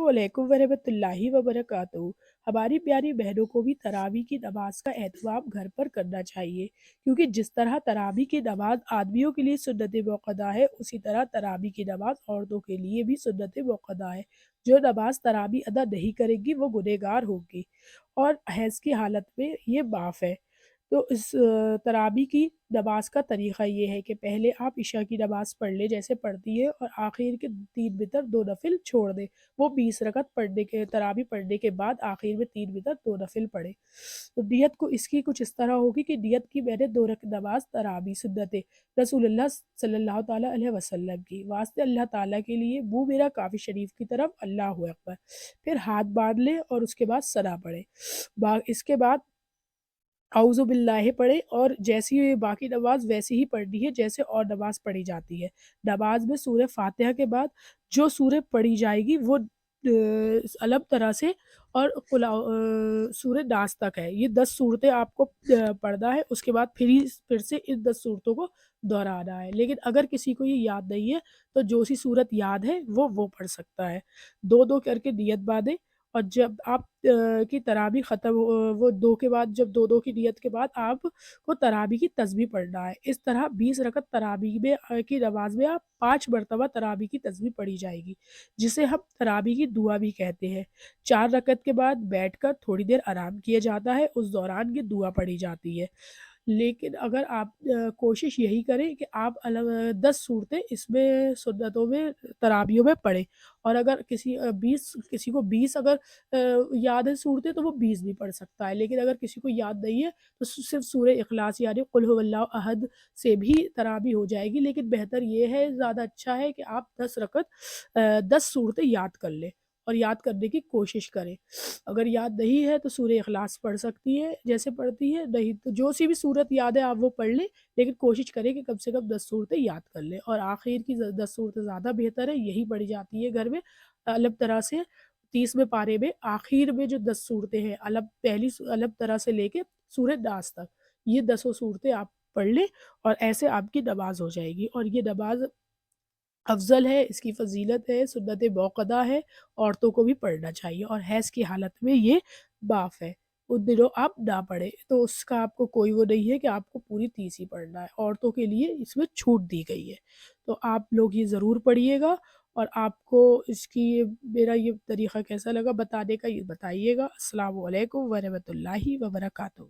علیکم ورحمۃ اللہ وبرکاتہ۔ ہماری پیاری بہنوں کو بھی تراویح کی نماز کا اہتمام گھر پر کرنا چاہیے، کیونکہ جس طرح تراویح کی نماز آدمیوں کے لیے سنت موقدہ ہے، اسی طرح تراویح کی نماز عورتوں کے لیے بھی سنت موقدہ ہے۔ جو نماز تراویح ادا نہیں کرے گی وہ گنہگار ہوگی اور حیض کی حالت میں یہ معاف ہے۔ تو اس تراویح کی نماز کا طریقہ یہ ہے کہ پہلے آپ عشاء کی نماز پڑھ لیں جیسے پڑھتی ہے، اور آخر کے 3 وتر 2 نفل چھوڑ دیں۔ وہ 20 رکعت پڑھنے کے تراویح پڑھنے کے بعد آخر میں 3 وتر 2 نفل پڑھے۔ تو نیت کو اس کی کچھ اس طرح ہوگی کہ نیت کی میں نے 2 رکعت نماز تراویح سنت رسول اللہ صلی اللہ تعالیٰ علیہ وسلم کی، واسطے اللہ تعالیٰ کے لیے منہ میرا کعبہ شریف کی طرف، اللہ اکبر، پھر ہاتھ باندھ لے اور اس کے بعد ثنا پڑھے۔ اس کے بعد اعوذ باللہ پڑھے، اور جیسی باقی نماز ویسی ہی پڑھنی ہے جیسے اور نماز پڑھی جاتی ہے۔ نماز میں سورہ فاتحہ کے بعد جو سورہ پڑھی جائے گی وہ الگ طرح سے اور سورہ ناس تک ہے۔ یہ 10 صورتیں آپ کو پڑھنا ہے، اس کے بعد پھر سے ان 10 صورتوں کو دہرانا ہے۔ لیکن اگر کسی کو یہ یاد نہیں ہے تو جو سی صورت یاد ہے وہ پڑھ سکتا ہے۔ 2 کر کے نیت باندھے، اور جب آپ کی تراویح ختم وہ 2 کے بعد، جب 2 کی نیت کے بعد آپ کو تراویح کی تسبیح پڑھنا ہے۔ اس طرح 20 رکعت تراویح میں کی نماز میں آپ 5 مرتبہ تراویح کی تسبیح پڑھی جائے گی، جسے ہم تراویح کی دعا بھی کہتے ہیں۔ 4 رکعت کے بعد بیٹھ کر تھوڑی دیر آرام کیا جاتا ہے، اس دوران یہ دعا پڑھی جاتی ہے۔ لیکن اگر آپ کوشش یہی کریں کہ آپ 10 صورتیں اس میں سنتوں میں تراویحوں میں پڑھیں، اور اگر کسی کو 20 اگر یاد ہے صورتیں تو وہ 20 بھی پڑھ سکتا ہے۔ لیکن اگر کسی کو یاد نہیں ہے تو صرف سورہ اخلاص یعنی قل هو اللہ احد سے بھی تراویح ہو جائے گی، لیکن بہتر یہ ہے، زیادہ اچھا ہے کہ آپ 10 صورتیں یاد کر لیں اور یاد کرنے کی کوشش کریں۔ اگر یاد نہیں ہے تو سورہ اخلاص پڑھ سکتی ہے جیسے پڑھتی ہے، نہیں تو جو سی بھی صورت یاد ہے آپ وہ پڑھ لیں، لیکن کوشش کریں کہ کم سے کم 10 صورتیں یاد کر لیں، اور آخر کی 10 صورتیں زیادہ بہتر ہے، یہی پڑھی جاتی ہے گھر میں الگ طرح سے۔ 30ویں پارے میں آخر میں جو 10 صورتیں ہیں، الگ طرح سے لے کے سورہ ناس تک، یہ 10 صورتیں آپ پڑھ لیں، اور ایسے آپ کی نماز ہو جائے گی۔ اور یہ نماز افضل ہے، اس کی فضیلت ہے، سنت موقدہ ہے، عورتوں کو بھی پڑھنا چاہیے، اور حیض کی حالت میں یہ معاف ہے۔ ان دنوں آپ نہ پڑھیں تو اس کا آپ کو کوئی وہ نہیں ہے کہ آپ کو پوری 30 ہی پڑھنا ہے، عورتوں کے لیے اس میں چھوٹ دی گئی ہے۔ تو آپ لوگ یہ ضرور پڑھیے گا، اور آپ کو اس کی میرا یہ طریقہ کیسا لگا بتانے کا یہ بتائیے گا۔ السلام علیکم ورحمۃ اللہ وبرکاتہ۔